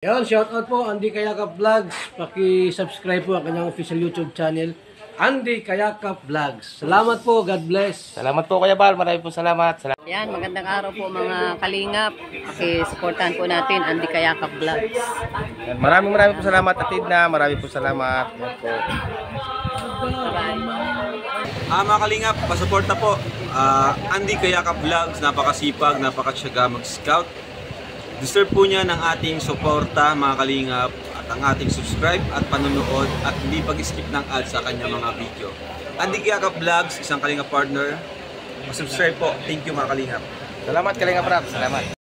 Yan, shoutout po Andy Kayakap Vlogs. Paki-subscribe po ang kanyang official YouTube channel, Andy Kayakap Vlogs. Salamat po, God bless. Salamat po Kuya Bal, maraming po salamat. Yan, magandang araw po mga kalingap. Paki-supportahan po natin Andy Kayakap Vlogs. Maraming po salamat Atid na, maraming po salamat. Yan po. Mga kalingap, pasuporta po. Andy Kayakap Vlogs, napakasipag, napakatyaga mag-scout. Deserve po niya ng ating suporta mga kalingap at ang ating subscribe at panonood at hindi pag-skip ng ads sa kanya mga video. Andy Kayakap Vlogs, isang kalingap partner. Subscribe po. Thank you mga kalingap. Salamat Kalingap Rap, salamat.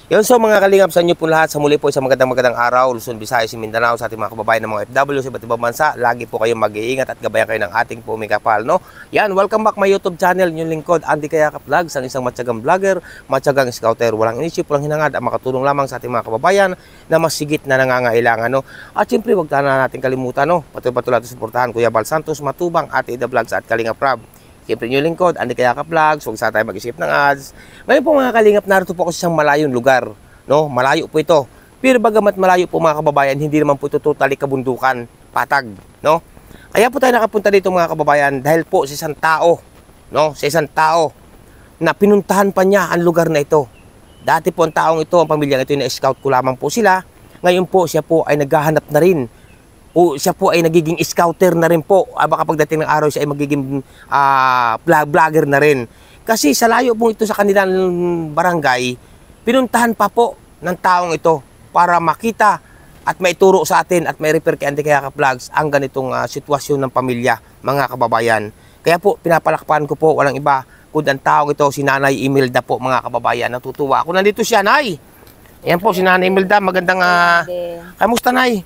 Yun, so mga kalingap sa inyo po lahat, sa muli po isang magandang araw, Luzon, Visayas, Mindanao, sa ating mga kababayan ng mga FW sa iba't ibang bansa. Lagi po kayong mag-iingat at gabayan kayo ng ating po umikapal, no? Yan, welcome back my YouTube channel, yung lingkod, Andy Kayakap Vlogs, ang isang matyagang vlogger, matyagang scouter, walang inisip, walang hinangad, ang makatulong lamang sa ating mga kababayan na mas sigit na nangangailangan, no? At syempre, huwag na natin kalimutan, no? Patuloy natin suportahan, Kuya Bal Santos, Matubang, Ate Ida Vlogs at Kalingap Rab. Siyempre nyo lingkod, Andy Kayakap Vlogs, huwag sa tayo mag-isip ng ads. Ngayon po mga kalingap, narito po ako sa isang malayong lugar. No, malayo po ito. Pero bagamat malayo po mga kababayan, hindi naman po ito totally kabundukan, patag, no? Kaya po tayo nakapunta dito mga kababayan dahil po sa isang tao, no? Sa isang tao na pinuntahan pa niya ang lugar na ito. Dati po ang taong ito, ang pamilyang ito, na-scout ko lamang po sila. Ngayon po siya po ay naghahanap na rin. O siya po ay nagiging scouter na rin po. Baka pagdating ng araw siya ay magiging vlogger na rin. Kasi sa layo po ito sa kanilang barangay, pinuntahan pa po ng taong ito para makita at maituro sa atin at may refer kay Andy Kayakap Vlogs ang ganitong sitwasyon ng pamilya, mga kababayan. Kaya po, pinapalakpakan ko po, walang iba kundi ang taong ito, si Nanay Imelda po, mga kababayan. Natutuwa ako. Nandito siya, Nay. Ayan po, si Nanay Imelda. Magandang, kamusta, Nay?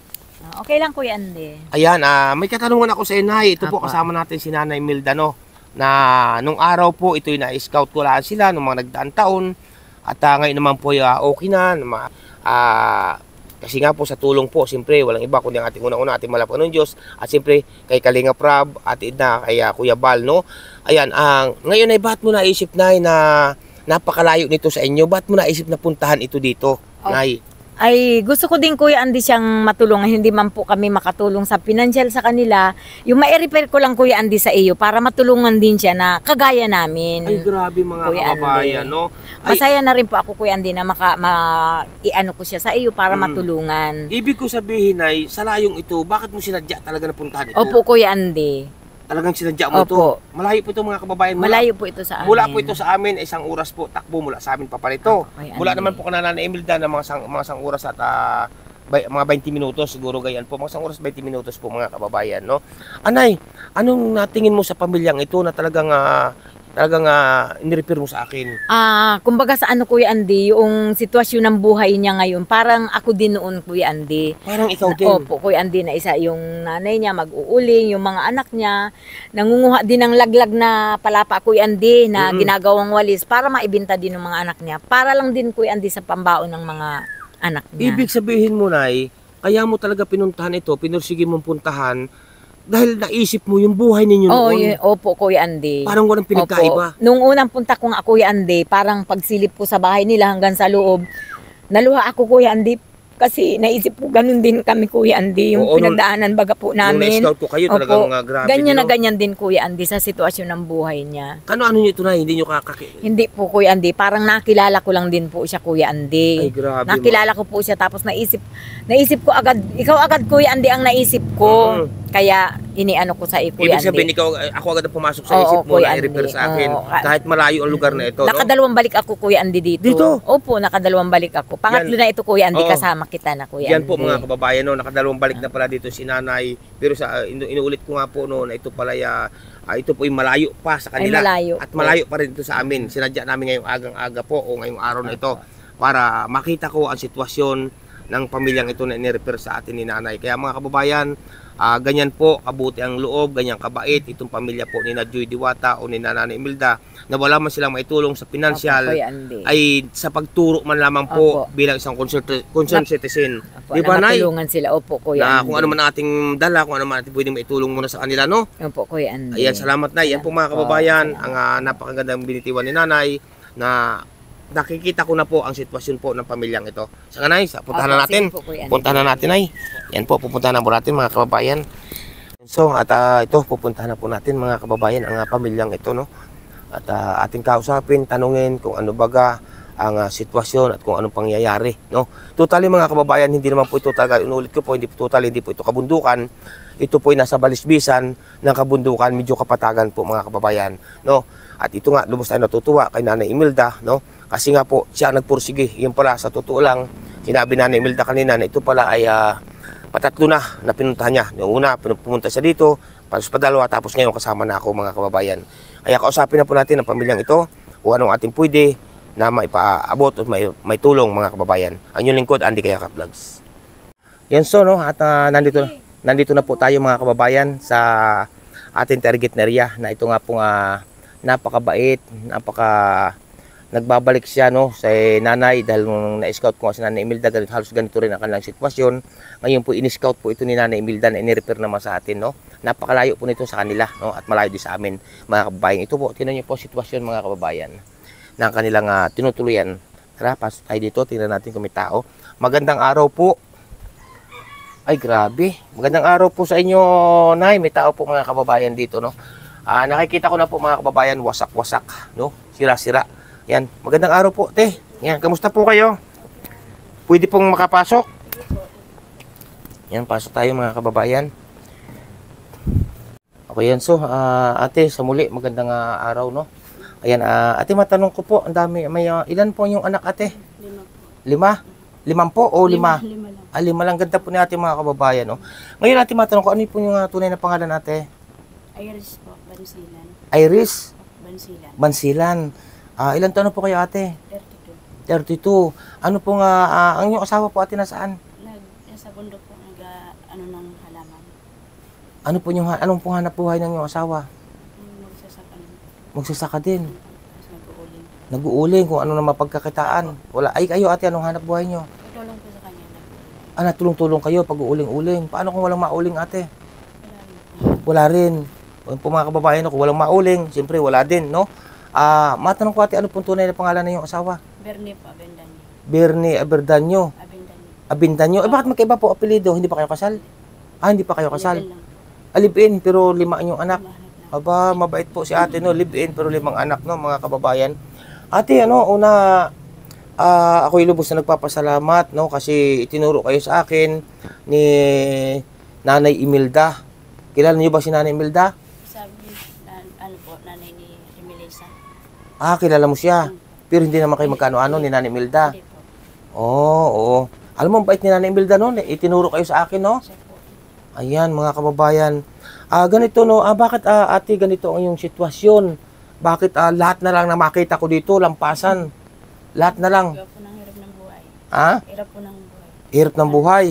Okay lang Kuya Andy. Ayan, may katanungan ako sa Nay. Ito po, kasama natin si Nanay Imelda, no? Na nung araw po, ito'y na-scout ko lang sila nung mga nagdaang taon. At ngayon naman po okay na. Kasi nga po sa tulong po, siyempre walang iba kundi ang ating unang-una, ating malapanan ng Diyos. At siyempre kay Kalingap Rab, at Idna, kay Kuya Bal, no? Ayan, ngayon ay ba't mo naisip, Nay, na napakalayo nito sa inyo? Ba't mo naisip na puntahan ito dito, Nay? Ay, gusto ko din Kuya Andy siyang matulungan. Hindi man po kami makatulong sa financial sa kanila. Yung ma-refer ko lang Kuya Andy sa iyo para matulungan din siya na kagaya namin. Ay, grabe mga Kuya kababayan, Andy, no? Masaya na rin po ako Kuya Andy na i-ano ko siya sa iyo para matulungan. Ibig ko sabihin, Nay, sa layong ito, bakit mo sinadya talaga na puntahan ito? Opo Kuya Andy. Talagang sinadya mo ito. Opo. Malayo po ito mga kababayan. Malayo po ito sa amin. Mula po ito sa amin, isang oras po, takbo mula sa amin paparito. Okay, Mula naman po kanana na Imelda na mga isang oras at mga 20 minutos, siguro gayan po. Mga isang oras, 20 minutos po mga kababayan, no? Anay, anong natingin mo sa pamilyang ito na talagang inirefer mo sa akin? Kumbaga sa ano Kuya Andy, yung sitwasyon ng buhay niya ngayon, parang ako din noon Kuya Andy. Parang ikaw din? Opo, Kuya Andy, na isa yung nanay niya mag-uuling, yung mga anak niya, nangunguha din ng laglag na palapa Kuya Andy na ginagawang walis para maibenta din ng mga anak niya. Para lang din Kuya Andy sa pambaon ng mga anak niya. Ibig sabihin mo, Nay, kaya mo talaga pinuntahan ito, pinursige mong puntahan, dahil naisip mo yung buhay ninyo noon. Opo, Kuya Andy. Parang walang pinagkaiba. Opo. Nung unang punta ko nga, Kuya Andy, parang pagsilip ko sa bahay nila hanggang sa loob, naluha ako, Kuya Andy, kasi naisip ko ganun din kami, Kuya Andy, yung pinagdaanan baga po namin. Nung na-scout ko kayo, talagang grabe. Ganyan na ganyan din, Kuya Andy, sa sitwasyon ng buhay niya. Ano nyo ito, Nay? Hindi nyo Hindi po, Kuya Andy. Parang nakilala ko lang din po siya, Kuya Andy. Ay, grabe. Nakilala ko po siya, tapos naisip ko agad, ikaw agad, Kuya Andy, ang naisip ko. Kaya iniano ko sa Kuya Ibig sabihin, Andy. ako agad ang pumasok sa isip mo na i-refer sa akin. Kahit malayo ang lugar na ito, no? Nakadalawang balik ako, Kuya Andy, dito. Dito? Opo, nakadalawang balik ako. Pangatlo na ito, Kuya Andy, kasama kita na, Kuya Yan Andy. po mga kababayan, no? Nakadalawang balik na pala dito si Nanay. Pero inuulit ko nga po, no, na ito pala ito po yung malayo pa sa kanila. Malayo. At malayo pa rin ito sa amin. Sinadya namin ngayong agang-aga po o ngayong araw na ito para makita ko ang sitwasyon ng pamilyang ito na inirefer sa atin ni Nanay. Kaya mga kababayan, ganyan po kabuti ang loob, ganyan kabait itong pamilya po ni Joy Diwata o ni Nanay Imelda na wala man silang maitulong sa pinansyal, ay sa pagturo man lamang po bilang isang concerned citizen. Di ba, Nay? Natulungan sila, opo, Kuya Andy. Kung ano man ating dala, kung ano man ating pwedeng maitulong muna sa kanila, no? Opo, Kuya Andy. Ayan, salamat, Nay. Yan po mga kababayan, ang napakagandang binitiwan ni Nanay na nakikita ko na po ang sitwasyon po ng pamilyang ito. Saka nay, puntahan na Opo, natin. sige po, Kuya Andy. Puntahan na natin ay. Yan po, pupuntahan na po natin mga kababayan. So, at ito, pupuntahan na po natin mga kababayan ang pamilyang ito, no? At ating kausapin, tanungin kung ano baga ang sitwasyon at kung anong pangyayari, no? Totally mga kababayan, hindi naman po ito talaga, inulit ko po, hindi po ito kabundukan. Ito po ay nasa balisbisan ng kabundukan, medyo kapatagan po mga kababayan, no? At ito nga, lubos tayo natutuwa kay Nanay Imelda, no? Kasi nga po, siya nagpursige. Yun pala, sa totoo lang, sinabi Nanay Imelda kanina na ito pala ay patatlo na pinuntahan niya. Yung una, pumunta siya dito, palos pa dalawa, tapos ngayon kasama na ako mga kababayan. Kaya kausapin na po natin ang pamilyang ito, kung anong ating pwede na maipaabot at may tulong mga kababayan. Ang inyong lingkod, Andy Kayakap Vlogs. Yan so, no? At nandito na po tayo mga kababayan sa ating target na area na ito nga pong napakabait, nagbabalik siya, no, sa nanay dahil nung na-scout ko nga si Nanay Imelda, halos ganito rin ang kanilang sitwasyon. Ngayon po in-scout po ito ni Nanay Imelda na in-repair naman sa atin, no. Napakalayo po nito sa kanila, no, at malayo din sa amin mga kababayan. Ito po, tingnan niyo po sitwasyon mga kababayan ng kanilang tinutuluyan. Tara, pasok tayo dito, tingnan natin kung may tao. Magandang araw po. Ay, grabe. Magandang araw po sa inyo, Nay. May tao po mga kababayan dito, no. Nakikita ko na po mga kababayan, wasak-wasak, no? Sira-sira. Yan, magandang araw po, te. Yan, kamusta po kayo? Pwede pong makapasok? Yan, pasok tayo mga kababayan. Okay, yan. So, ate, sa muli, magandang araw, no? Ayan, ate, matanong ko po, ang dami, ilan po yung anak, ate? 5 po. 5? 5 po o 5? 5 lang. 5 lang, ganda po ni ate mga kababayan, no? Ngayon, ate, matanong ko, ano po yung tunay na pangalan, ate? Iris po, Bansilan. Iris Bansilan. Bansilan. Ilan taon na po kayo, ate? 32. 32. Ano po nga, ang inyong asawa po, ate, nasaan? Sa bundok po, ng halaman. Ano po yung, anong pong hanap buhay ng inyong asawa? Magsasakan. Magsasaka din. Tapos mag-uuling. Nag-uuling kung ano na mapagkakitaan. Wala. Ay, kayo, ate, anong hanap buhay nyo? Tulong po sa kanya. Natulong-tulong kayo pag uuling-uling. Paano kung walang mauling, ate? Wala rin. Wala rin. Po mga kababayan, kung walang mauling, siyempre wala din, no? Matanong ko, ate, ano pong tunay na pangalan ng iyong asawa? Bernie po, Abendanyo. Bernie Aberdanyo. Abendanyo. Abindanyo. Bakit magkaiba po apelido? Hindi pa kayo kasal? Hindi pa kayo kasal. Libre lang. Live-in, pero 5 ang inyong anak. Mahal na. Aba, mabait po si ate, no? Live-in, pero 5 anak, no, mga kababayan. Ate, una, ako'y lubos na nagpapasalamat, no? Kasi itinuro kayo sa akin ni Nanay Imelda. Kilala niyo ba si Nanay Imelda? Sabi, nanay ni Emilisa. Kilala mo siya. Pero hindi naman kayo magkano-ano ni Nanay Imelda. Hindi po. Oo. Alam mo, bait ni Nanay Imelda, no? Itinuro kayo sa akin, no? Siya po. Ayan, mga kababayan. Ganito, no? Bakit, ate, ganito ang iyong sitwasyon? Bakit lahat na lang na makita ko dito, lampasan? Lahat na lang. Hirap po ng hirap ng buhay. Hirap ng buhay.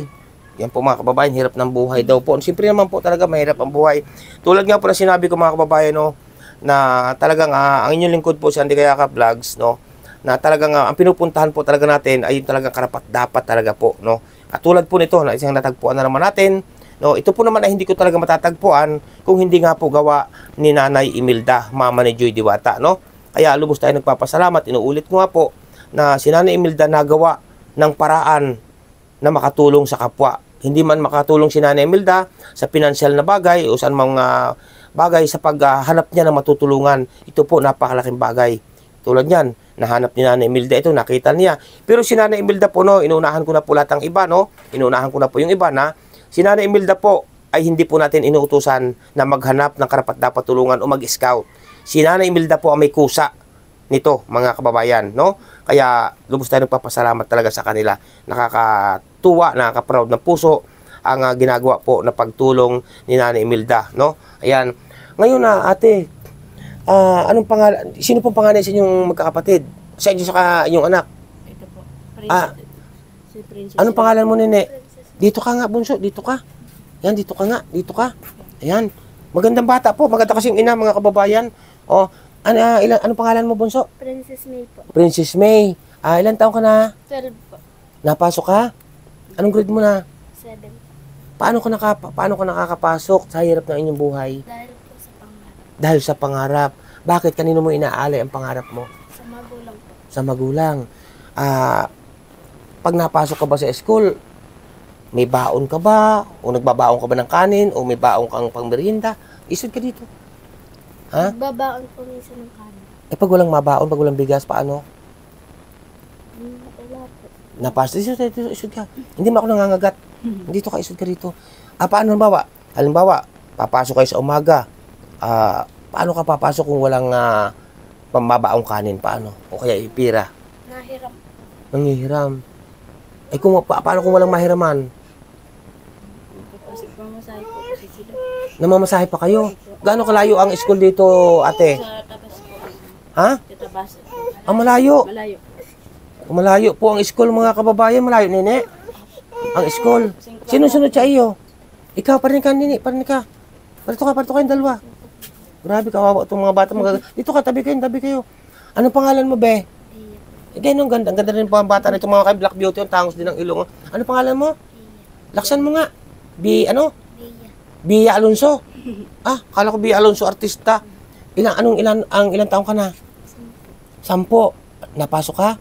Yan po mga kababayan, hirap ng buhay daw po. Siyempre naman po talaga mahirap ang buhay. Tulad nga po na sinabi ko mga kababayan, no, na talagang ang inyong lingkod po si Andy Kayakap Vlogs, no, na talagang ang pinupuntahan po talaga natin ay yung talagang karapat dapat talaga po, no. Katulad po nito na isang natagpuan na naman natin, no. Ito po naman ay hindi ko talaga matatagpuan kung hindi nga po gawa ni Nanay Imelda, mama ni Joy Diwata, no. Kaya lubos tayo nagpapasalamat. Inuulit ko nga po na si Nanay Imelda nagawa ng paraan na makatulong sa kapwa. Hindi man makatulong si Nanay Imelda sa pinansyal na bagay o saan mga bagay sa paghanap niya ng matutulungan. Ito po napakalaking bagay. Tulad niyan, nahanap ni Nanay Imelda ito, nakita niya. Pero si Nanay Imelda po, no, inuunahan ko na po lahat ng iba, no? Inuunahan ko na po yung iba na si Nanay Imelda po ay hindi po natin inuutusan na maghanap ng karapat-dapat tulungan o mag-scout. Si Nanay Imelda po ang may kusa nito, mga kababayan, no? Kaya lubos tayo nagpapasalamat talaga sa kanila. Nakakatuwa, nakaka-proud ng puso ang ginagawa po na pagtulong ni Nanay Imelda, no? Ayan. Ngayon ate, anong pangalan? Sino pong pangalan sa inyong magkakapatid? Sa inyo sa inyong anak? Ito po. Si Princess. Anong pangalan mo, nene? Dito ka nga, bunso, dito ka. Yan, dito ka nga, dito ka. Ayan. Magandang bata po, maganda kasing ina, mga kababayan. Anong pangalan mo, bunso? Princess May po. Princess May. Ilan taon ka na? 12 po. Napasok ka? Anong grade mo na? 7. Paano ka nakakapasok sa hirap ng inyong buhay? Dahil po sa pangarap. Dahil sa pangarap. Bakit? Kanino mo inaalay ang pangarap mo? Sa magulang po. Sa magulang. Pag napasok ka ba sa school, may baon ka ba? O nagbabaon ka ba ng kanin? O may baon kang pangmerienda? Isod ka dito. Ha? Babaon po minsan ng kanin. Eh pag walang mabaon, pag walang bigas, paano? Wala po. Napasok, isod ka. Hindi mo ako nangangagat. Dito ka, isod ka dito. Paano halimbawa, papasok kayo sa umaga. Paano ka papasok kung walang pamabaong kanin? Paano? O kaya ipira? Nahiram. Nangihiram. Eh paano kung walang mahiraman? Kasi pamasahe po kasi sila. Namamasahe pa kayo? Gaano kalayo ang school dito, ate? Sa tabas po. Ha? Sa tabas. Malayo. Malayo. Malayo po ang school, mga kababayan. Malayo, nene. Ang school. Sino-sunod sa iyo? Ikaw, parin ka, nene. Parin ka. Parito kayong dalawa. Grabe, kawawa itong mga bata. Dito ka, tabi kayo. Anong pangalan mo, be? Ganyan, ang ganda rin po ang bata nito, mga kay Black Beauty, ang tangos din ng ilong. Ano pangalan mo? Laksan mo nga. Bia Alonso. Akala ko Bia Alonso, artista. Ilang taong ka na? 10. Napasok ka?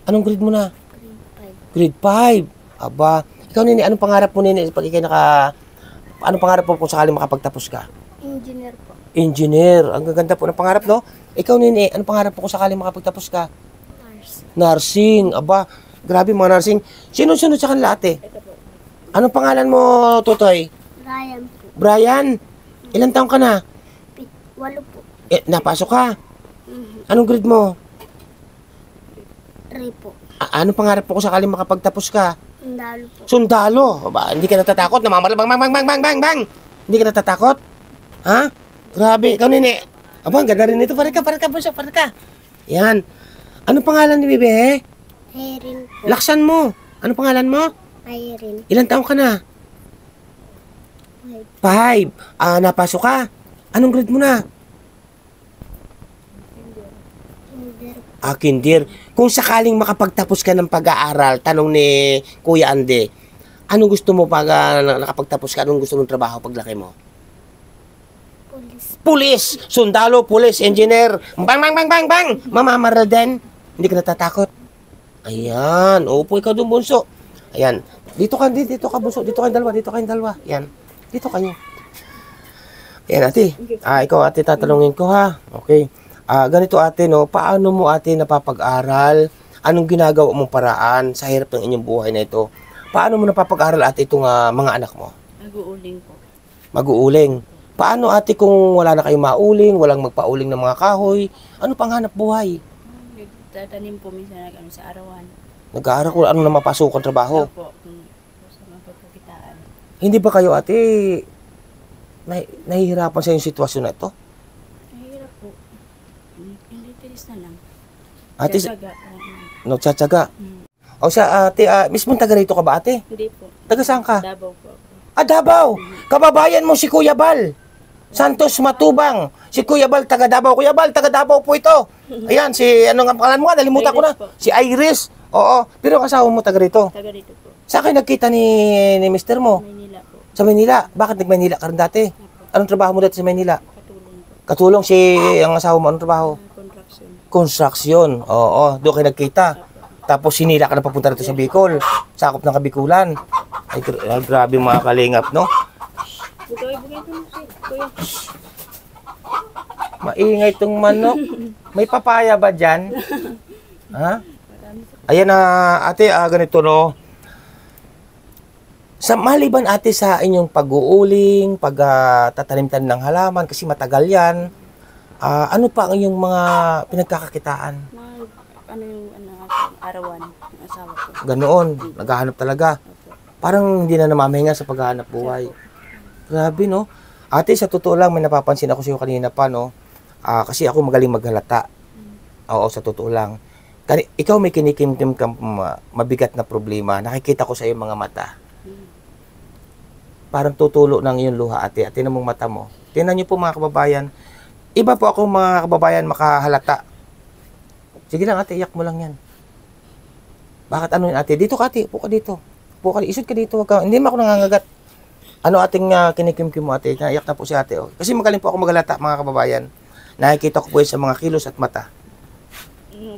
Anong grade mo na? Grade 5. Aba, ikaw nini, anong pangarap mo nini pag ikay anong pangarap mo kung sakali makapagtapos ka? Engineer po. Engineer. Ang gaganda po ng pangarap, no? Ikaw nini, anong pangarap mo kung sakali makapagtapos ka? Nursing. Aba, grabe mga nursing. Sino-sunod sa kanila, ate? Anong pangalan mo, Tutoy? Ryan po. Brian. Ilang taong ka na? 8 po. Napasok ka? Anong grade mo? 3 po. Anong pangarap mo kung sakali makapagtapos ka? Sundalo po. Sundalo. Aba, hindi ka natatakot? Bang. Hindi ka natatakot? Ha? Grabe. Ikaw, nini. Aba, ang ganda rin ito. Parang ka. Yan. Anong pangalan ni Bebe? Erin po. Laksan mo. Anong pangalan mo? Erin. Ilang taong ka na? 5. Napasok ka? Anong grade mo na? Kinder. Kung sakaling makapagtapos ka ng pag-aaral, tanong ni Kuya Ande, anong gusto mo pag nakapagtapos ka? Anong gusto mong trabaho paglaki mo? Pulis. Sundalo, pulis, engineer. Bang. Mamamaral din. Hindi ka natatakot? Ayan. Opo, ikaw doon, bunso. Ayan. Dito ka, bunso. Dito kayong dalawa. Ayan. Dito kayo. Ayan, ate. Ikaw, ate, tatanungin ko, ha? Okay. Ganito, ate, no? Paano mo, ate, napapag-aral? Anong ginagawa mong paraan sa hirap ng inyong buhay na ito? Paano mo napapag-aral, ate, itong mga anak mo? Mag-uuling po. Mag-uuling. Paano, ate, kung wala na kayong mauling, walang magpauling ng mga kahoy? Ano pang hanap buhay? Tatanim po minsan sa arawan. Nag-aaral ko, ano na mapasukan trabaho? Opo. Sa mapagkakitaan. Hindi ba kayo, ate, nahihirapan sa yung sitwasyon na ito? Mahirap po. Hindi tiris na lang. Ate, Tsaga. nagtsatsaga. O siya, ate, mismo taga rito ka ba, ate? Hindi po. Taga saan ka? Davao po. Davao! Kababayan mo si Kuya Bal. Santos Matubang. Si Kuya Bal, taga Davao. Kuya Bal, taga Davao po ito. Ayan, ano nga pangalan mo? Nalimutan ko na. Si Iris. Oo. Pero kasawa mo taga rito. Taga rito po. Saan kayo nagkita ni mister mo? Manila po. Sa Manila. Bakit nag-Manila ka rin dati? Anong trabaho mo dati sa Manila? Katulong po. Katulong ang asawa mo. Anong trabaho? Construction. Construction. Oo. Doon kayo nagkita. Tapos sinila ka na papunta rito sa Bicol. Sakop ng Kabikulan. Ay, grabe mga kalingap, no? Bugay doon si Kuya. Maingay itong manok. May papaya ba dyan? Ha? Ayan ate, ganito, no? Sa maliban, ate, sa inyong pag-uuling, pagtatanim-tanim ng halaman, kasi matagal yan, ano pa ang inyong mga pinagkakakitaan? Arawan, ng asawa ko. Ganoon, naghahanap talaga. Parang hindi na namamahinga sa paghahanap buhay. Grabe, no? Ate, sa totoo lang, may napapansin ako sa iyo kanina pa, no? Kasi ako magaling maghalata. Oo, sa totoo lang. Ikaw may kinikimkim kang mabigat na problema. Nakikita ko sa iyong mga mata. Parang tutulo ng iyong luha, ate. Ate na mong mata mo. Tingnan niyo po, mga kababayan. Iba po ako, mga kababayan, makahalata. Sige lang, ate, iyak mo lang yan. Bakit ano yun, ate? Dito ka, ate. Upo ka dito. Upo ka, isod ka dito. Hindi mo ako nangangagat. Ano ating kinikimkim mo, ate? Naiyak na po si ate. Oh. Kasi magaling po ako maghalata, mga kababayan. Nakikita ko po sa mga kilos at mata.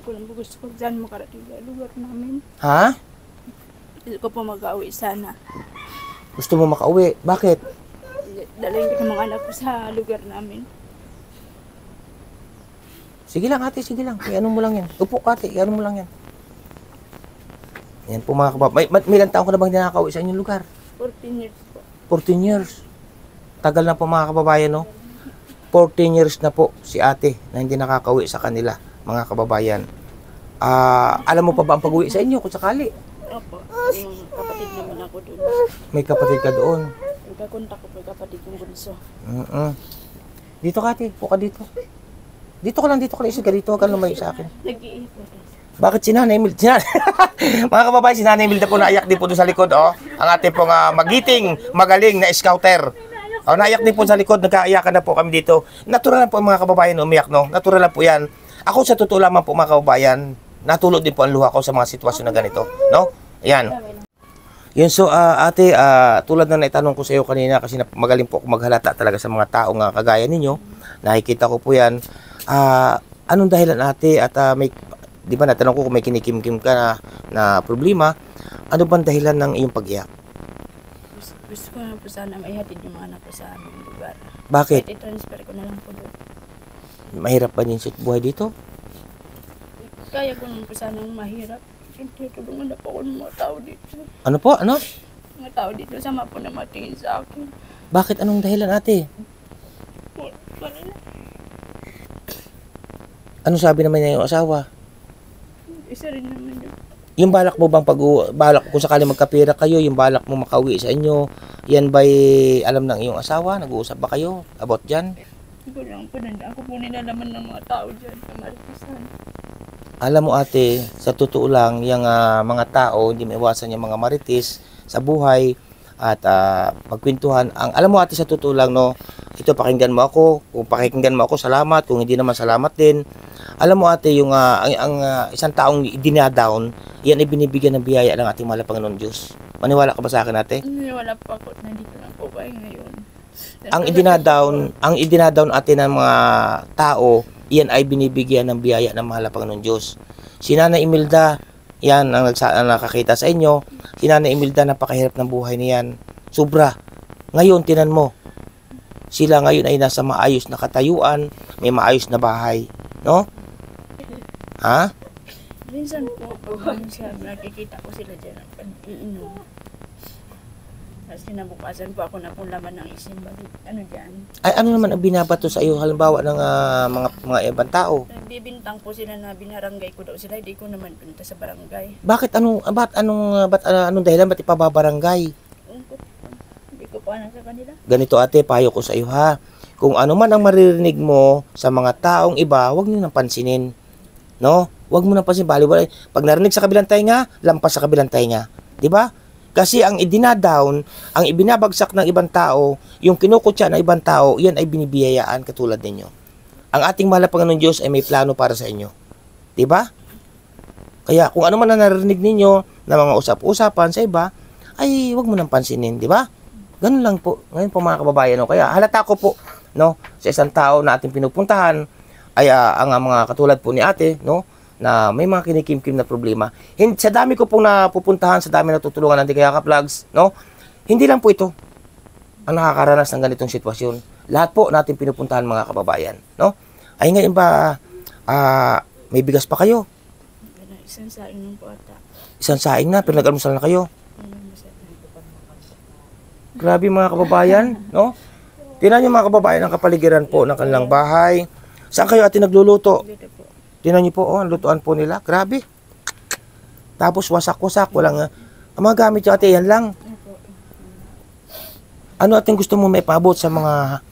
Ko lang po gusto ko dyan makarating sa lugar namin. Ha? Gusto ko po mag-awi sana. Gusto mo makauwi? Bakit? Dalhin ko ng mga anak ko sa lugar namin. Sige lang ate, sige lang. Ano mo lang yan. Upo ka ate, ano mo lang yan. Yan po mga kababayan. May ilang taon ka na bang nakakauwi sa inyong lugar? 14 years po. 14 years. Tagal na po mga kababayan, no? 14 years na po si ate na hindi nakakauwi sa kanila, mga kababayan. Alam mo pa ba ang pag-uwi sa inyo kung sakali? Opo, yung kapatid naman ako doon. May kapatid ka doon. Nagkakontak ko po yung kapatid kong bunso. Dito ka ate, po ka dito. Dito ka lang, isig ka dito, huwag ka lumayo sa akin. Nag-iipon. Bakit si Nanay Mil? Mga kababayan, si Nanay Milda po naiyak din po doon sa likod, oh. Ang ating pong magiting, magaling na scouter. Oh, naiyak din po sa likod, nagkaiyakan na po kami dito. Natural lang po mga kababayan umiyak, no? Natural lang po yan. Ako sa totoo lamang po mga kababayan, natulog din po ang luha ko sa mga sitwasyon na ganito, no? Ayan. Yun, so ate, tulad na naitanong ko sa iyo kanina kasi magaling po ako maghalata talaga sa mga tao nga kagaya ninyo. Nakikita ko po yan. Anong dahilan ate at may, di ba natanong ko kung may kinikimkim ka na problema, ano bang dahilan ng iyong pag-iyak? Gusto ko na po sana maihatid yung mga anak ko sa aming lugar. Bakit? Kahit i-transfer ko na lang po doon. Mahirap ba din sa buhay dito? Kaya ko naman po sanang mahirap. Siyempre, tulungan na po ako ng mga tao dito. Ano po? Ano? Mga tao dito, sama po na matingin sa akin. Bakit? Anong dahilan ate? Wala na. Ano sabi naman niya yung asawa? Isa rin naman yun. Yung balak mo bang balak kung sakali magkapira kayo, yung balak mo makauwi sa inyo, yan ba'y alam ng iyong asawa? Nag-uusap ba kayo about dyan? Hindi ko lang po ako po nilalaman ng mga tao dyan. Kamarikisan. Alam mo ate, sa totoo lang, yung mga tao, hindi maiwasan yung mga marites sa buhay at pagkwentuhan. Alam mo ate, sa totoo lang, no, ito pakinggan mo ako. Kung pakinggan mo ako, salamat. Kung hindi naman, salamat din. Alam mo ate, yung isang taong dinadown, yan ay binibigyan ng biyaya ng ating mahal na Panginoon Diyos. Maniwala ka ba sa akin ate? Wala po ako. Nandito lang po ba ngayon? Ang idinadown ate ng mga tao, yan ay binibigyan ng biyaya ng mahal na Panginoon Diyos. Si Nanay Imelda, yan ang nakakita sa inyo. Si Nanay Imelda, napakahirap ng buhay niyan. Sobra. Ngayon, tinan mo, sila ngayon ay nasa maayos na katayuan, may maayos na bahay. No? Ha? Minsan po, minsan nakikita ko sila dyan ang pag-iinom. Tapos kinabukasan po ako na po laman ng isim balik. Ano dyan? Ay, ano naman ang binabato sa iyo halimbawa ng mga ibang tao? Nagbibintang po sila na binaranggay ko daw sila. Hindi ko naman punta sa barangay. Bakit anong dahilan ba't ipababarangay? Hindi ko pa sa kanila. Ganito ate, payo ko sa iyo ha. Kung ano man ang maririnig mo sa mga taong iba, huwag niyo nang pansinin. No? Huwag mo nang pansinin. Baliwala. Pag narinig sa kabilang tainga, lampas sa kabilang tainga. 'Di ba? Kasi ang idinadown, ang ibinabagsak ng ibang tao, yung kinukutya ng ibang tao, yan ay binibiyayaan katulad ninyo. Ang ating mahal na Panginoon Diyos ay may plano para sa inyo. 'Di ba? Kaya kung ano man ang narinig ninyo na mga usap-usapan sa iba, ay huwag mo nang pansinin, 'di ba? Ganun lang po. Ngayon po mga kababayan, no? Kaya halata ko po, no, sa isang tao na ating pinupuntahan ay ang mga katulad po ni ate, no, na may mga kinikimkim na problema. Sa dami ko pong napupuntahan, sa dami natutulungan ng Kayakap Vlogs, no, hindi lang po ito ang nakakaranas ng ganitong sitwasyon. Lahat po natin pinupuntahan mga kababayan, no. Ay ngayon ba may bigas pa kayo? Isang saing ng po ata. Isang saing na, pero nag-almusal na kayo. Grabe mga kababayan, no? Tingnan niyo mga kababayan ang kapaligiran po ng kanilang bahay. Saan kayo ate nagluluto? Dito po. Tingnan niyo po, ang lutuan po nila. Grabe. Tapos wasak-wasak, walang ang mga gamit niyo ate, yan lang. Ano ating gusto mo may paabot sa mga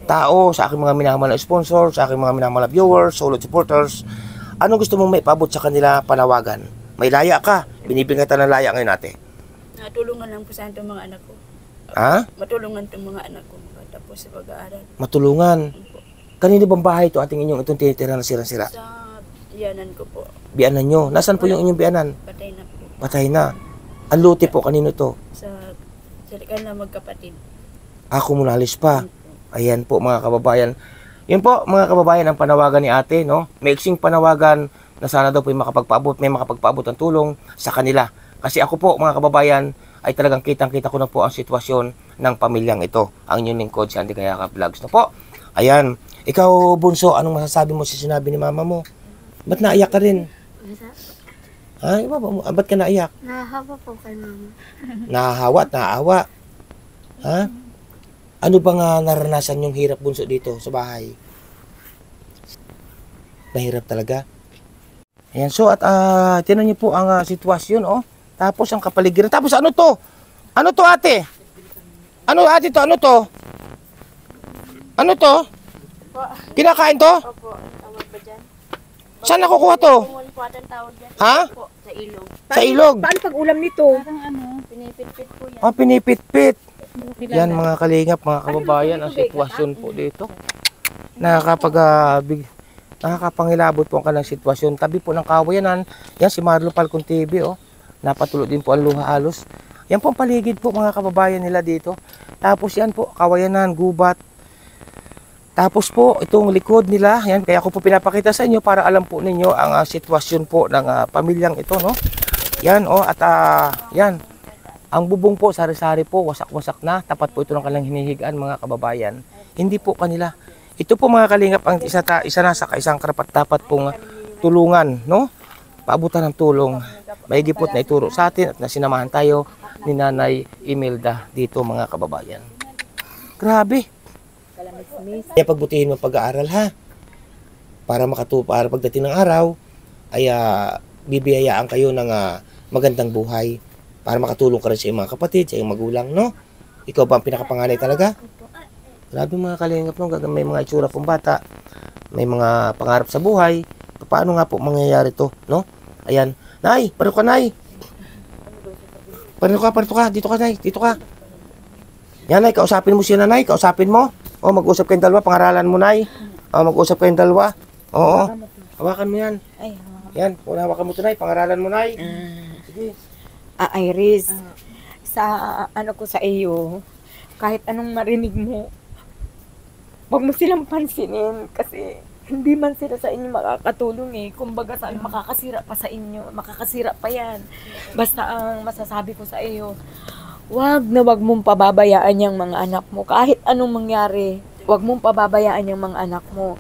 tao, sa aking mga minamahal na sponsor, sa aking mga minamahal na viewers, solid supporters? Ano gusto mong may paabot sa kanila panawagan? May laya ka, binibigyan kita ng laya ngayon ate. Natulungan lang po sa itong mga anak ko. Ha? Matulungan itong mga anak ko makatapos sa pag-aaral. Matulungan. Kanino bang bahay ito ating inyong itong tinitira na sira-sira? Sa biyanan ko po. Biyanan nyo. Nasaan po yung inyong biyanan? Patay na po. Patay na. Ang lote po, kanino to? Sa kanila magkapatid. Ako muna alis pa. Ayan po mga kababayan. Yun po mga kababayan ang panawagan ni ate, no? Maiksing panawagan na sana daw po may makapagpaabot ng tulong sa kanila. Kasi ako po mga kababayan ay talagang kitang-kita ko na po ang sitwasyon ng pamilyang ito. Ang inyong lingkod si Andy Kayakap Vlogs na po. Ayan, ikaw Bunso, anong masasabi mo sa sinabi ni mama mo? Ba't naiyak ka rin? Ha? Ba't ka naiyak? Nahahawa po kay mama. Nahahawa at naawa. Ha? Ano bang naranasan yung hirap Bunso dito sa bahay? Nahirap talaga. Ayan, so at tinan niyo po ang sitwasyon, oh. Tapos ang kapaligiran. Tapos ano to? Ano to ate? Ano ate to? Ano to? Ano to? Kinakain to? Opo, tawag ba dyan? Saan nakukuha to? Kung po atang tawag dyan. Ha? Po, sa ilog. Sa ilog. Paano pag ulam nito? Parang pinipit-pit po yan. Ah, pinipit-pit. Yan mga kalingap, mga kababayan, ang sitwasyon po dito. Nakakapangilabot po ang kanilang sitwasyon. Tabi po ng kawayanan, yan si Marlo Falcon TV, oh. Napatulo din po ang luha halos. Yan po ang paligid po mga kababayan nila dito. Tapos yan po, kawayanan, gubat. Tapos po, itong likod nila, yan, kaya ako po pinapakita sa inyo para alam po ninyo ang sitwasyon po ng pamilyang ito, no? Yan, oh, at yan. Ang bubong po, sari-sari po, wasak-wasak na. Tapat po ito ng kanilang hinihigaan, mga kababayan. Hindi po kanila. Ito po mga kalingap, ang isa na sa isang karapat-dapat pong tulungan, no? Paabutan ng tulong. Maigipot na ituro sa atin at nasinamahan tayo ni Nanay Imelda dito mga kababayan. Grabe. Kaya pagbutihin mo pag-aaral ha. Para pagdating ng araw ay bibiyayaan kayo ng magandang buhay. Para makatulong ka rin sa iyong mga kapatid, sa iyong magulang, no? Ikaw ba ang pinakapanganay talaga? Grabe mga kalingap, no? May mga itsura pong bata, may mga pangarap sa buhay. Paano nga po mangyayari to, no? Ayan. Nay, parito ka, Nay. Parito ka. Dito ka, Nay. Dito ka. Yan, Nay. Kausapin mo siya na, Nay. Kausapin mo. O, mag-usap kayong dalawa. Pangaralan mo, Nay. O, mag-usap kayong dalawa. Oo. Hawakan mo yan. Yan. Hawakan mo ito, Nay. Pangaralan mo, Nay. Sige. Iris, sa ko sa iyo, kahit anong marinig mo, wag mo silang pansinin kasi hindi man sila sa inyo makakatulong eh. Kumbaga saan makakasira pa sa inyo, makakasira pa yan. Basta ang masasabi ko sa iyo, wag mong pababayaan yung mga anak mo. Kahit anong mangyari, wag mong pababayaan yung mga anak mo.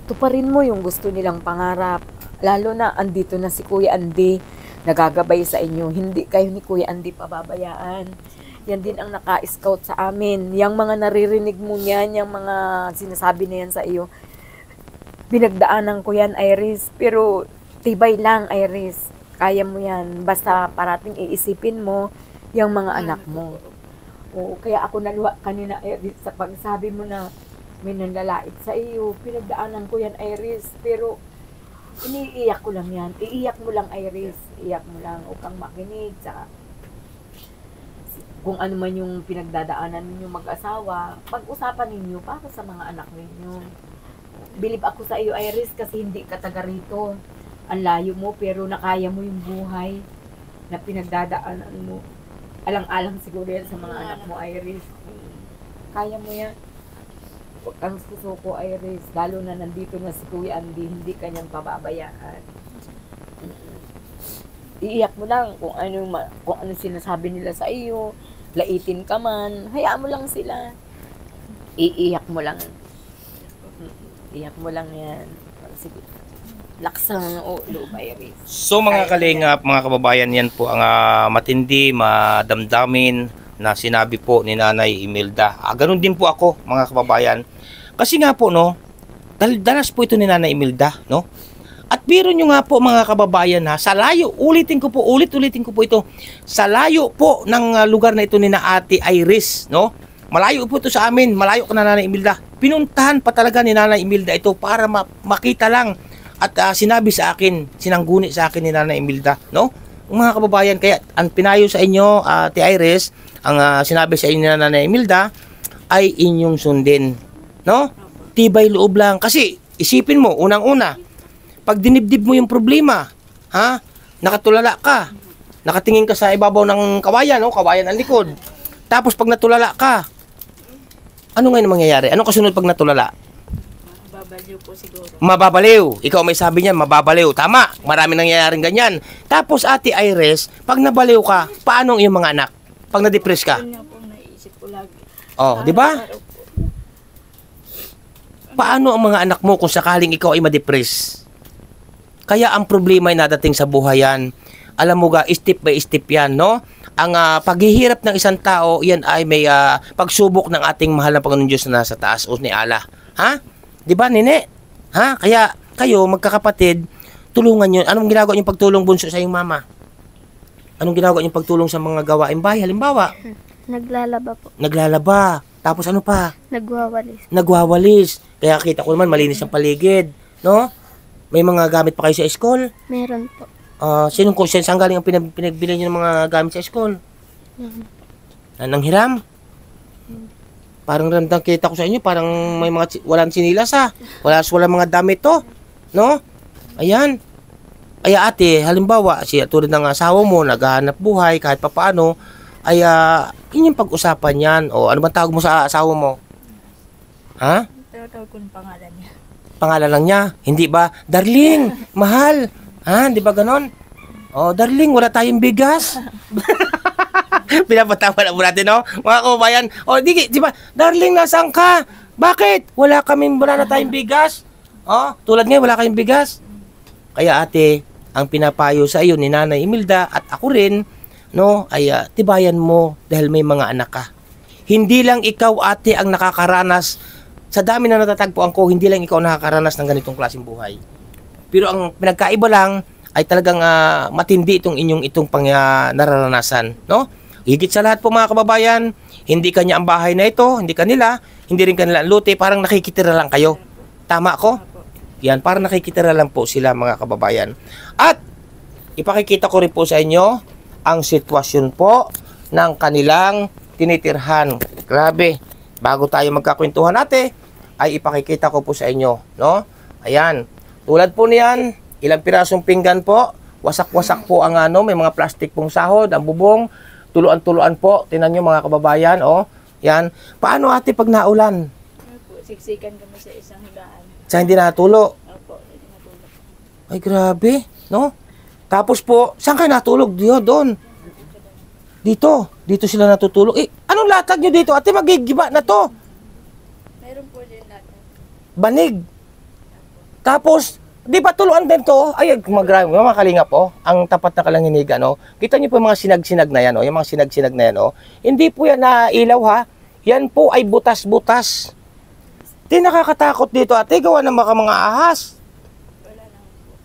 Tuparin mo yung gusto nilang pangarap. Lalo na andito na si Kuya Andy, nagagabay sa inyo. Hindi kayo ni Kuya Andy pababayaan. Yan din ang naka-scout sa amin. Yang mga naririnig mo yan, yung mga sinasabi na yan sa iyo, binagdaanan ko yan, Iris. Pero tibay lang, Iris. Kaya mo yan. Basta parating iisipin mo yung mga anak mo. O, kaya ako naluha kanina, Iris, sa pagsabi mo na may nanlalait sa iyo. Pinagdaanan ko yan, Iris. Pero iniiyak ko lang yan. Iiyak mo lang, Iris. Iiyak mo lang. Huwag kang makinig. Saka, kung ano man yung pinagdadaanan ninyo mag-asawa, pag-usapan ninyo para sa mga anak ninyo. Bilib ako sa iyo, Iris, kasi hindi ka taga rito. Ang layo mo, pero nakaya mo yung buhay na pinagdadaanan mo. Alang-alang siguro yan sa mga anak mo, Iris. Kaya mo yan. Huwag kang susuko, Iris. Lalo na nandito na si Kuya Andy, hindi kanyang pababayaan. Iiyak mo lang kung ano sinasabi nila sa iyo. Laitin ka man. Hayaan mo lang sila. Iiyak mo lang. Iiyak mo lang yan. Sige. Laksang ulo, Iris. So mga kalingap, mga kababayan, yan po ang matindi, madamdamin na sinabi po ni Nanay Imelda. Ganun din po ako, mga kababayan. Kasi nga po, no, dalas po ito ni Nanay Imelda, no? At biro nyo nga po mga kababayan ha, sa layo, ulitin ko po ito, sa layo po ng lugar na ito ni na Ate Iris, no? Malayo po ito sa amin, malayo ka na Nanay Imelda. Pinuntahan pa talaga ni Nanay Imelda ito para makita lang. At sinabi sa akin, sinangguni sa akin ni Nanay Imelda, no? Mga kababayan, kaya ang pinayo sa inyo, Ate Iris, ang sinabi sa inyo ni Nanay Imelda, ay inyong sundin, no? Tibay loob lang. Kasi, isipin mo, unang-una, pag dinibdib mo yung problema, ha? Nakatulala ka. Nakatingin ka sa ibabaw ng kawayan, no? Kawayan ang likod. Tapos pag natulala ka, ano ngayon mangyayari? Anong kasunod pag natulala? Mababaliw po siguro. Mababaliw. Ikaw may sabi niyan, mababaliw. Tama. Marami nangyayaring ganyan. Tapos Ate Iris, pag nabaliw ka, paano ang iyong mga anak? Pag na-depress ka? Yun nga po naiisip ko lagi. Oh, di ba? Araw-araw po. Paano ang mga anak mo kung sakaling ikaw ay ma-depress? Kaya ang problema ay nadating sa buhay yan. Alam mo ga, step by step yan, no? Ang paghihirap ng isang tao, yan ay may pagsubok ng ating mahal na Panginoon Diyos na nasa taas o ni Allah. Ha? Di ba, Nene? Ha? Kaya kayo, magkakapatid, tulungan nyo. Anong ginagawa nyo pagtulong bunso sa iyong mama? Anong ginagawa nyo pagtulong sa mga gawaing bahay? Halimbawa, Naglalaba po. naglalaba. Tapos ano pa? Nagwawalis. Nagwawalis. Kaya kita ko naman, malinis ang paligid. No? May mga gamit pa kayo sa school? Meron po. Saan galing ang pinagbili nyo ng mga gamit sa school? Nang hiram? Parang ramdam kita ko sa inyo, parang may mga walang sinilas ha. Walang mga damit to. No? Ayan. Ay ate, halimbawa, tulad ng asawa mo, naghahanap buhay kahit papaano, ay yun yung pag-usapan yan. O ano bang tawag mo sa asawa mo? Ha? Tawag ko ng pangalan niya. Pangalan lang niya. Hindi ba? Darling, mahal. Ha? Di ba ganon? Oh, darling, wala tayong bigas. Pinapatawa na po natin, no? Mga kababayan. Oh, di ba? Darling, nasaan ka? Bakit? Wala na tayong bigas. Oh, tulad ngayon, wala kayong bigas. Kaya ate, ang pinapayo sa iyo ni Nanay Imelda at ako rin, no, ay tibayan mo dahil may mga anak ka. Hindi lang ikaw ate ang nakakaranas. Sa dami na natatagpuan ko, hindi lang ikaw nakakaranas ng ganitong klaseng buhay. Pero ang pinagkaiba lang ay talagang matindi itong nararanasan, no? Higit sa lahat po mga kababayan, hindi kanya ang bahay na ito, hindi kanila, hindi rin kanila ang lote, parang nakikitira lang kayo. Tama ko? Yan, parang nakikitira lang po sila mga kababayan. At ipakikita ko rin po sa inyo ang sitwasyon po ng kanilang tinitirhan. Grabe. Bago tayo magkakwentuhan ate, ay ipakikita ko po sa inyo, no? Ayan. Tulad po niyan, ilang pirasong pinggan po, wasak-wasak po ang may mga plastic pong sahod, ang bubong, tuluan-tuluan po. Tingnan nyo mga kababayan, oh. Yan. Paano ate pag naulan? Opo, siksikan kami sa isang higaan. Sa hindi natulo? Opo, hindi natulog. Ay, grabe, no? Tapos po, saan kayo natulog? Doon. Dito sila natutulog. Anong latag nyo dito? Ate, magigiba na to. Meron po din natin. Banig. Tapos, di ba tuluan din to? Ay, mga kalinga po, ang tapat na kalanginiga, no? Kita nyo po yung mga sinag-sinag na yan, no? Yung mga sinag-sinag na yan, no? Hindi po yan na ilaw, ha? Yan po ay butas-butas. Di nakakatakot dito, ate. Gawa ng mga ahas.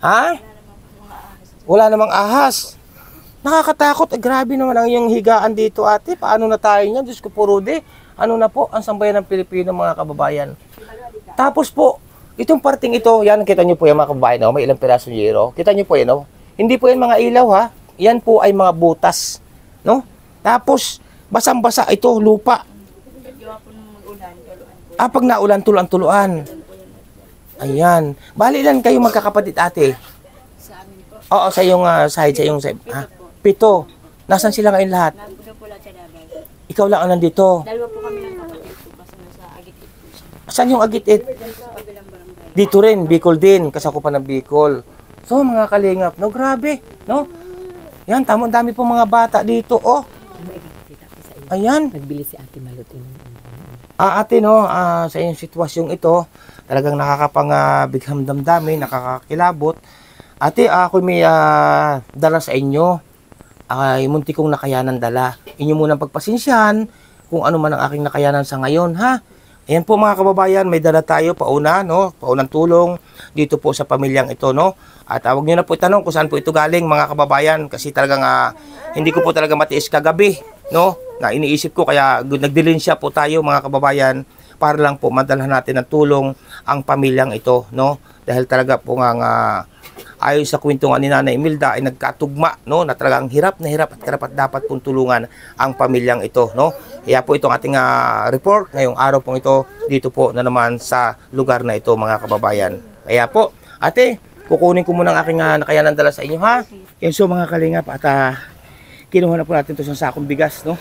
Ha? Wala namang ahas. Nakakatakot. Grabe naman ang iyong higaan dito, ate. Paano na tayo niyan? Diyos ko po, Rudy. Ano na po ang sambayan ng Pilipino, mga kababayan. Tapos po, itong parting ito, yan, kita nyo po yung mga kababayan, no? May ilang pirasong yero. Kita nyo po yan, no? Hindi po yan mga ilaw, ha? Yan po ay mga butas, no? Tapos, basang-basa ito, lupa. Gawa po nung mag-ulan, tuluan po. Pag naulan, tuluan. Ayan. Bali lang kayo magkakapatid, ate. Sa amin po. Oo, sa iyong side, sa iyong side. Ha? 7. Nasaan sila ngayon lahat? Nandito po lahat sa labas. Ikaw lang ang nandito. Dalawa po kami ng kapatid po kasi nasa Agit-it po siya. Saan yung Agit-it? Sa kabilang barangay. Dito rin, Bicol din. Kasakupan ng Bicol. So, mga kalingap, no? Grabe, no? Yan, dami po mga bata dito, oh. Ayan. Nagbili si Ate Malot. Ate, no, sa iyong sitwasyong ito, talagang nakakapang-bigham damdamin, nakakakilabot. Ate, ako may dala sa inyo. Ay munti kong nakayanan dala. Inyo munang pagpasensyahan kung ano man ang aking nakayanan sa ngayon, ha? Ayan po mga kababayan, may dala tayo pauna, no? Paunang tulong dito po sa pamilyang ito, no? At huwag niyo na po itanong kung saan po ito galing, mga kababayan, kasi talagang hindi ko po talaga matiis kagabi, no? Na iniisip ko, kaya nagdilinsya po tayo mga kababayan para lang po madalhan natin ng tulong ang pamilyang ito, no? Dahil talaga po nga ayon sa kwentuhan ni Nanay Imelda ay nagkatugma, no, na talagang hirap na hirap at karapat dapat pong tulungan ang pamilyang ito, no. Kaya po itong ating report ngayong araw pong ito dito po na naman sa lugar na ito, mga kababayan. Kaya po, ate, kukunin ko muna ang aking nakayanan dala sa inyo, ha. Yan, so mga kalingap, at kinuha na po natin ito sa sakong bigas, no.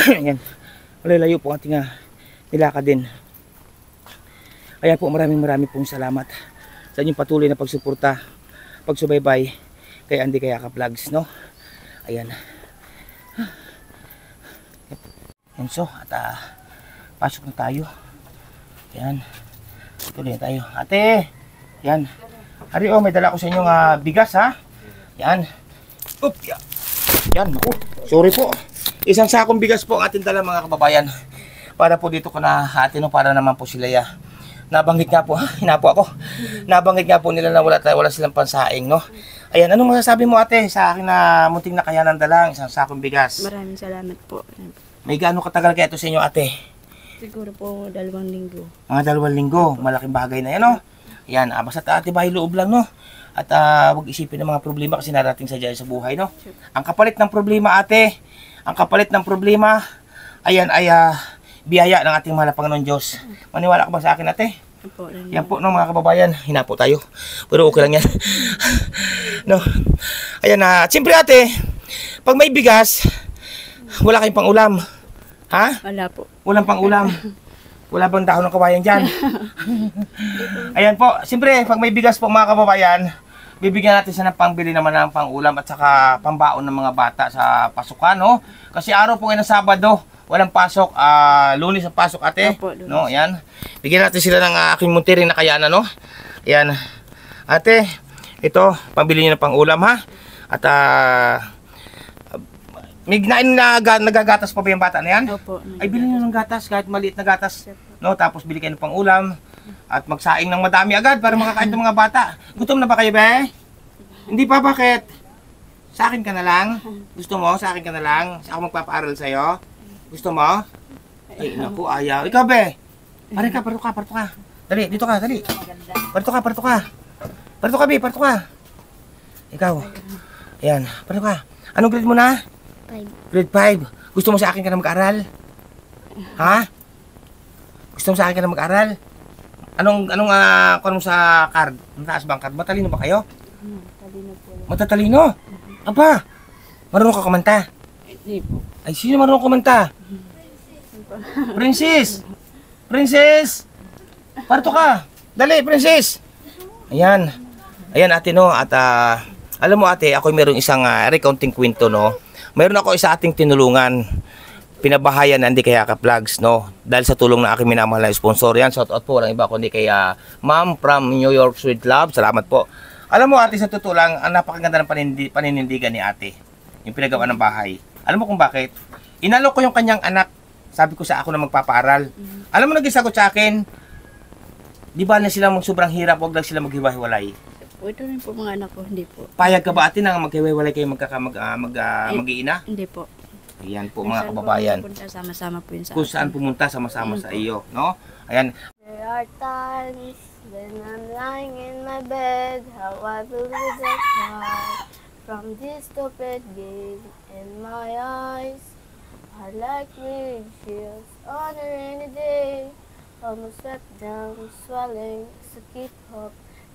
Yan, malalayo po ang ating nilakad din. Kaya po maraming pong salamat sa inyong patuloy na pagsuporta, pagsubaybay kay Andy Kayakap Vlogs, no? Ayan. Yan so, at pasok na tayo. Yan. Tuloy tayo. Ate! Yan. Hari, oh, may dala ko sa inyong bigas, ha? Yan. Up, yan. Yan, naku. Sorry po. Isang sakong bigas po ang ating dala, mga kababayan. Para po dito ko na atin, no, para naman po sila ya. Nabanggit nga po, hinapo ako. Nabanggit nga po nila na wala silang pansaing, no? Ayan, anong masasabi mo, ate, sa akin na munting na kayanan dalang isang sakong bigas? Maraming salamat po. May gaano katagal kaya ito sa inyo, ate? Siguro po 2 linggo. Mga 2 linggo, malaking bagay na yan, no? Yan, basta ate bahay loob lang, no? At huwag isipin ng mga problema kasi narating sa dyan sa buhay, no? Ang kapalit ng problema, ate, ang kapalit ng problema, ayan ay biyaya ng ating mahal na Panginoon Diyos. Maniwala ka ba sa akin, ate? Opo, Yan po, no, mga kababayan, hinapo tayo. Pero okay lang yan. No? Ayan, siyempre, ate, pag may bigas, wala kayong pang-ulam. Ha? Wala po. Walang pang-ulam. Wala bang dahon ng kawayan dyan? Ayan po. Siyempre, pag may bigas po, mga kababayan, bibigyan natin siya ng pangbili naman ng pang-ulam at saka pambaon ng mga bata sa pasukan, no? Kasi araw po ngayon ng Sabado, walang pasok. Lunes ang pasok, ate. Opo, Lunes. No, ayan. Bigyan natin sila ng aking muntiring na kayanan, no? Ayan. Ate, ito, pambili niyo ng pang-ulam, ha? At may nagagatas pa ba yung bata na yan? Opo. Ay, bilhin nyo ng gatas, kahit maliit na gatas. No, tapos bili kayo ng pang-ulam. At magsaing ng madami agad para makakain ng mga bata. Gutom na ba kayo, be? Hindi pa, bakit? Sa akin ka na lang? Gusto mo? Sa akin ka na lang? Ako magpapaaral sa'yo? Gusto mo? Ay, naku, ayaw. Ikaw, be? Pare ka, parto ka. Dali, dito ka, dali. Parto ka. Parto ka, be, parto ka. Ikaw. Ayan, parto ka. Anong grade mo na? 5. Grade 5. Gusto mo sa akin ka na mag-aral? Ha? Gusto mo sa akin ka na mag-aral? Anong kung sa card? Mataas ba ang card? Matalino ba kayo? Talino po. Matatalino? Aba, marunong ka kumanta? Hindi po. Ay, sino marunong kumanta? Princess! Parto ka! Dali, Princess! Ayan. Ayan, ate, no? At alam mo, ate, ako mayroong isang recounting kwento, no? Mayroon ako isa ating tinulungan, pinabahayan na Andy Kayakap Vlogs, no? Dahil sa tulong ng aking minamahal na sponsor yan. Shout out po, walang iba kundi kay Ma'am from New York Sweet Love. Salamat po. Alam mo, ate, sa totoo lang, ang napakaganda ng paninindigan ni ate. Yung pinagawa ng bahay. Alam mo kung bakit? Inalok ko yung kanyang anak. Sabi ko sa ako na magpapaaral. Alam mo, nag-isagot sa akin, di ba na sila sobrang hirap, huwag lang sila maghiwa-hiwalay. Ito rin po mga anak ko, hindi po. Payag ka ba, ate, na maghiwa-hiwalay kayo mag-iina? Hindi po. Ayan po, mga kababayan. Sama-sama po yun sa Kung saan pumunta, sama-sama sa iyo, no? Ayan. There are times when I'm lying in my bed, how I believe I cry from this stupid gate in my eyes. I like windshields on a rainy day, almost swept down, swelling, sakit hop.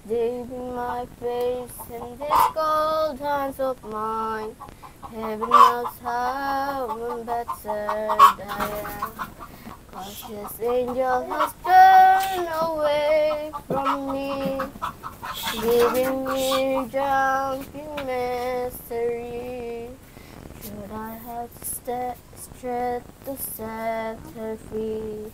Digging my face in these cold hands of mine. Heaven knows how better I am. 'Cause this angel has turned away from me, giving me jumping mystery. Should I have to straight to set her free?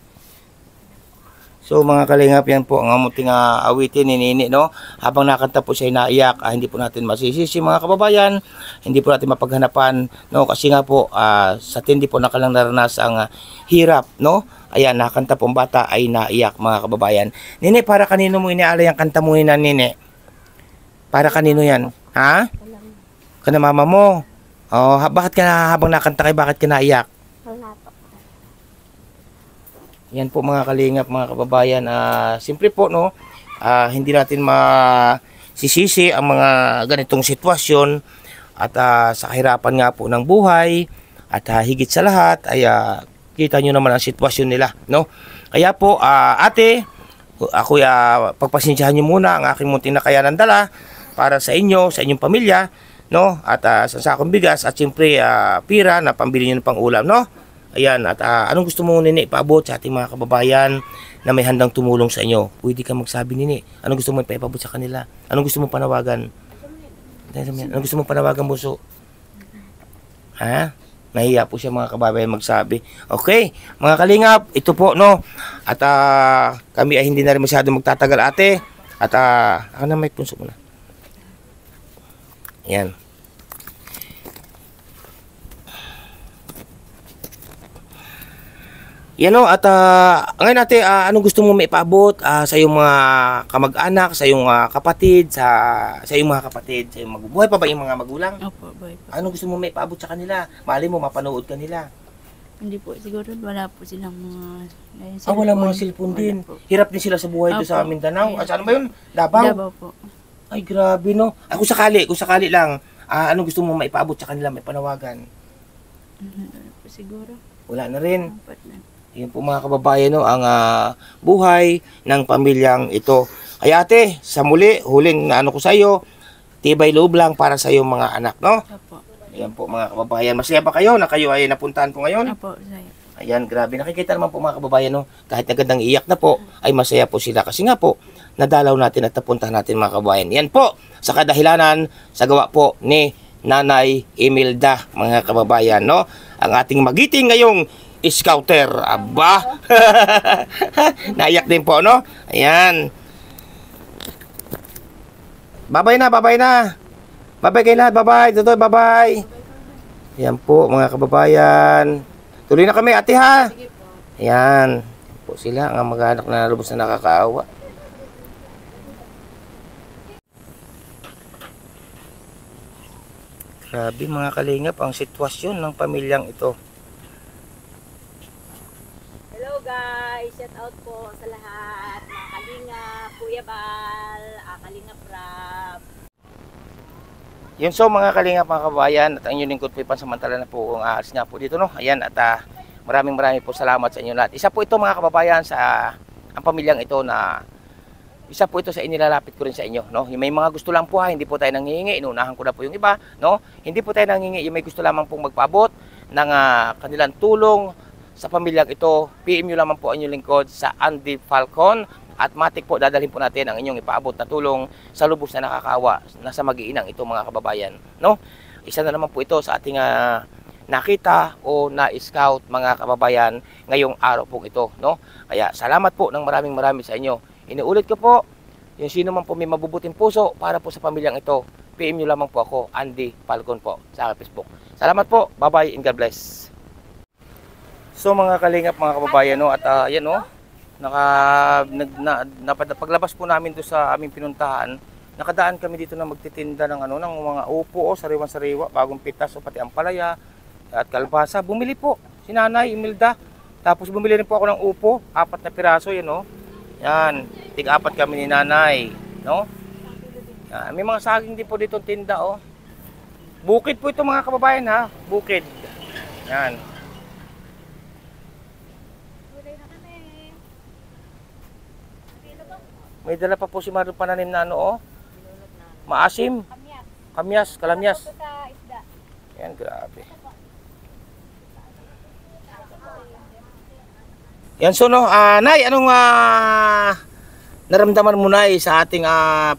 So mga kalingap, yan po ang amuting awitin ni Nini, no? Habang nakanta po siya naiyak, hindi po natin masisisi mga kababayan, hindi po natin mapaghanapan, no? Kasi nga po, sa tindi po na kalang naranas ang hirap, no? Ayan, nakanta po ang bata ay naiyak mga kababayan. Nini, para kanino mo inialay ang kanta mo na, Nini? Para kanino yan? Ha? Kana mama mo? Oh, bakit ka habang nakanta kayo, bakit ka naiyak? Wala po. Yan po mga kalingap, mga kababayan. Siyempre po, no, hindi natin masisisi ang mga ganitong sitwasyon at sa kahirapan nga po ng buhay at higit sa lahat ay kita nyo naman ang sitwasyon nila, no? Kaya po, ate, ako pagpasensyahan nyo muna ang aking munting na kayanan dala para sa inyo, sa inyong pamilya, no? At sa sakong bigas at siyempre pira na pambili nyo ng pang-ulam, no? Ayan, at anong gusto mo, Nini, ipaabot sa ating mga kababayan na may handang tumulong sa inyo? Pwede ka magsabi, Nini. Anong gusto mo ipaabot sa kanila? Anong gusto mo panawagan? Anong gusto mo panawagan, Bunso? Ha? Nahiya po siya mga kababayan magsabi. Okay, mga kalingap, ito po, no? At kami ay hindi na rin masyado magtatagal, ate. At ako na may punso muna. Ayan. Yan o, at ngayon natin, anong gusto mo maipaabot sa iyong mga kamag-anak, sa iyong kapatid, sa iyong mga kapatid, sa iyong buhay pa ba yung mga magulang? Opo, boy po. Anong gusto mo maipaabot sa kanila? Mali mo, mapanood ka nila. Hindi po, siguro wala po silang mga... Wala mga cellphone din. Hirap din sila sa buhay doon sa Mindanao. Saan ba yun? Davao? Davao po. Ay, grabe, no? Kung sakali lang, anong gusto mo maipaabot sa kanila, may panawagan? Wala po siguro. Wala na rin. Apat na. Yan po mga kababayan, no, ang buhay ng pamilyang ito. Kaya ate, sa muli, huling ano ko sa iyo, tibay loob lang para sa iyong mga anak, no? Opo. Ayan po mga kababayan. Masaya ba kayo na kayo ay napuntahan po ngayon? Opo, saya. Ayan, grabe. Nakikita naman po mga kababayan, no, kahit nagandang iyak na po, ay masaya po sila. Kasi nga po, nadalaw natin at napuntahan natin mga kababayan. Yan po, sa kadahilanan, sa gawa po ni Nanay Imelda, mga kababayan, no? Ang ating magiting ngayong scouter, aba. Naiyak din po, no? Ayan. Babay na. Babay kayo lahat, babay. Tutoy, babay. Ayan po, mga kababayan. Tuloy na kami, ate, ha? Ayan. Po sila, ang mag-anak na lubos na nakakaawa. Grabe, mga kalingap, ang sitwasyon ng pamilyang ito. Hello guys, shout out po sa lahat, mga Kalingap, Kuya Bal, Kalingap Rab. Yun, so mga kalingap, mga kabayan, at ang inyong lingkod po pansamantala na po ang aalis nga po dito, no? Ayan, at maraming po salamat sa inyo lahat. Isa po ito mga kababayan sa ang pamilyang ito na isa po ito sa inilalapit ko rin sa inyo, no? Yung may mga gusto lang po, hindi po tayo nanghihingi, inunahan ko na po yung iba, no? Hindi po tayo nanghihingi, yung may gusto lamang pong magpaabot ng kanilang tulong sa pamilyang ito. PM nyo lamang po ang inyong lingkod sa Andy Falcon at matik po dadalhin po natin ang inyong ipaabot na tulong sa lubos na nakakawa na sa mag-iinang ito mga kababayan, no? Isa na naman po ito sa ating nakita o na-scout mga kababayan ngayong araw po ito, no? Kaya salamat po ng maraming sa inyo. Inuulit ko po, yung sino man po may mabubuting puso para po sa pamilyang ito, PM nyo lamang po ako, Andy Falcon po sa Facebook. Salamat po, bye-bye and God bless. So mga kalingap, mga kababayan, no, at yan, no, paglabas po namin doon sa aming pinuntahan, nakadaan kami dito na magtitinda ng ng mga upo o sariwan-sariwa, bagong pitas o pati ampalaya at kalbasa. Bumili po si Nanay Imelda. Tapos bumili rin po ako ng upo, 4 na piraso, yan, no. Yan, tig-4 kami ni Nanay, no. Yan, may mga saging din po dito tinda, oh. Bukid po ito mga kababayan, ha, bukid. Yan. May dala pa po si Mario pananim na oh. Maasim. Kalamyas. Yan, grabe. Yan, so no, Nay, anong naramdaman mo na sa ating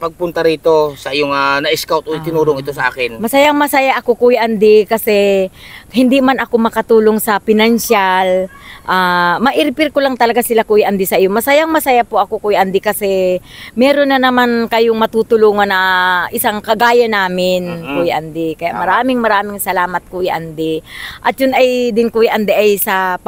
pagpunta rito sa iyong na-scout o tinurong ito sa akin? Masayang-masaya ako, Kuya Andy, kasi hindi man ako makatulong sa pinansyal. Mairipir ko lang talaga sila, Kuya Andy, sa iyo. Masayang-masaya po ako, Kuya Andy, kasi meron na naman kayong matutulungan na isang kagaya namin, Kuya Andy. Kaya maraming salamat, Kuya Andy. At yun ay din, Kuya Andy, ay sa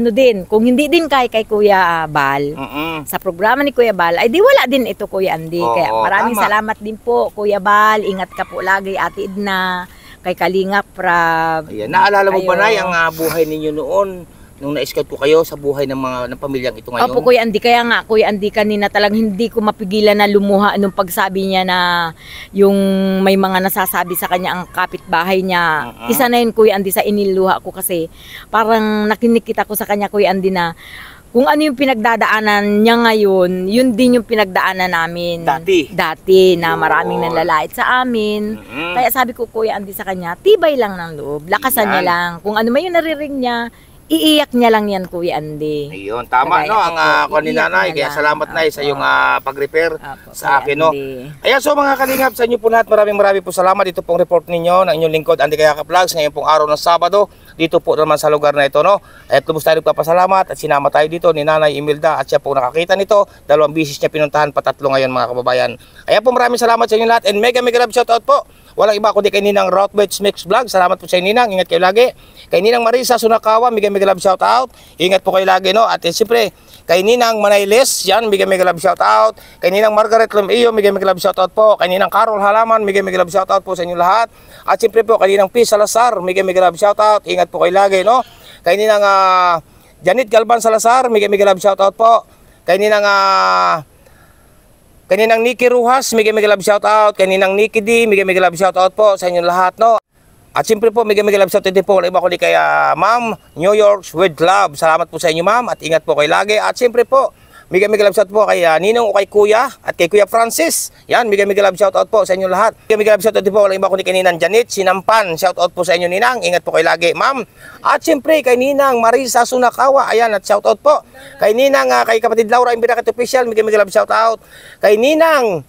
din, kung hindi din kay Kuya Bal, sa programa ni Kuya Bal, ay di wala din ito, Kuya Andy. Kaya maraming salamat din po, Kuya Bal. Ingat ka po lagi, Ate Edna, kay Kalingap Rab. Ayan, naalala mo ba, Nay, ang buhay ninyo noon nung na-scout ko kayo sa buhay ng pamilyang ito ngayon? Opo, Kuya Andy. Kaya nga, Kuya Andy, kanina talagang hindi ko mapigilan na lumuha nung pagsabi niya na yung may mga nasasabi sa kanya ang kapitbahay niya. Isa na yun, Kuya Andy, sa iniluha ko kasi parang nakinikita ko sa kanya, Kuya Andy, na kung ano yung pinagdadaanan niya ngayon, yun din yung pinagdaanan namin dati na maraming nanlalait sa amin. Kaya sabi ko, Kuya Andy, sa kanya, tibay lang ng loob, lakasan niya lang. Kung ano man yung naririnig niya, iiyak niya lang yan, Kuya Andy. Ayun, tama Kaya no, ang ako, kuha ni iiyak nanay. na Kaya lang. salamat na sa iyong pag-repair Apo, sa Kuya akin no. Andy. Ayan, so mga kalingap, sa inyo po lahat, maraming po salamat. Ito pong report ninyo ng inyong lingkod, Andy Kayakap Vlogs, ngayon pong araw ng Sabado, dito po naman sa lugar na ito, no. At lubos tayo nagpapasalamat at sinama tayo dito ni Nanay Imelda at siya po nakakita nito. 2 bisis niya pinuntahan, patatlo ngayon mga kababayan. Ayan po, maraming salamat sa inyo lahat and mega love shoutout po. Walang iba kundi kay Ninang Rothwich Mix Vlog. Salamat po sa inyo, Ninang. Ingat kayo lagi. Kay Ninang Marisa Sunakawa, mega love shoutout. Ingat po kayo lagi, no. At siyempre, kay Ninang Manayles, yan, mega love shoutout. Kay Ninang Margaret Lumio, mega love shoutout po. Kay Ninang Carol Halaman, mega love shoutout po sa inyo lahat. At siyempre po, kay Ninang P. Salazar, mega love shoutout. Ingat po kayo lagi, no. Kay Ninang Janet Galban Salazar, mega love shoutout po. Kay Ninang Kaninang Nikki Ruhas, mega love shoutout. Kaninang Nikki D, mega love shoutout po sa inyo lahat, no. At siyempre po, mega love shoutout din po. Wala iba kundi kay Ma'am New York with Love. Salamat po sa inyo, Ma'am, at ingat po kayo lagi. At siyempre po, mega love shoutout po kay Ninong o kay Kuya at kay Kuya Francis. Yan, mega love shoutout po sa inyo lahat. Mega love shoutout din po. Wala iba kundi kay Ninang Janet Sinampan. Shoutout po sa inyo, Ninang. Ingat po kayo lagi, Ma'am. At siyempre kay Ninang Marisa Sunakawa. Ayan, at shoutout po. Kay Ninang, kay kapatid Laura Imbirakat Official. Mega love shoutout. Kay Ninang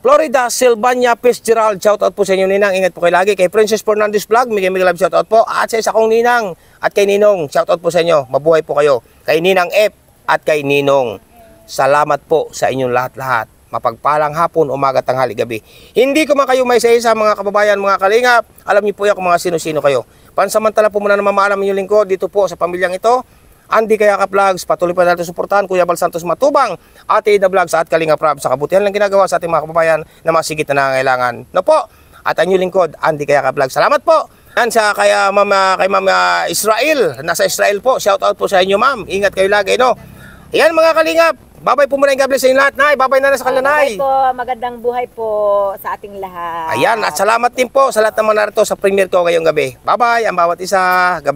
Florida Silvania Fitzgerald. Shoutout po sa inyo, Ninang. Ingat po kayo lagi. Kay Princess Fernandez Vlog. Mega love shoutout po. At sa isa kong Ninang. At kay Ninong. Shoutout po sa inyo. Mabuhay po kayo. Kay Ninang F. At kay Ninong, salamat po sa inyong lahat-lahat. Mapagpalang hapon, umaga, tanghali, gabi. Hindi ko man kayo may isa mga kababayan, mga kalingap. Alam niyo po yan kung mga sino-sino kayo. Pansamantala po muna na mamaalam niyo lingkod dito po sa pamilyang ito. Andy Kayakap Vlogs, patuloy pa natin suportahan. Kuya Bal Santos Matubang, Ate Ida Vlogs at Kalingap Rab. Sa kabutihan lang ginagawa sa ating mga kababayan na masigit na nangangailangan. No po, at ang inyong lingkod, Andy Kayakap Vlogs. Salamat po. Yan sa kay Ma'am Israel. Nasa Israel po. Shout out po sa inyo, Ma'am. Ingat kayo lagi, no. Ayan mga kalingap, babay po muna yung God bless sa inyo lahat, Nay. Babay na sa kanila, Nay. Babay po, magandang buhay po sa ating lahat. Ayan, at salamat din po sa lahat ng mga narito sa premiere ko ngayong gabi. Bye-bye, ang bawat isa. Gabay.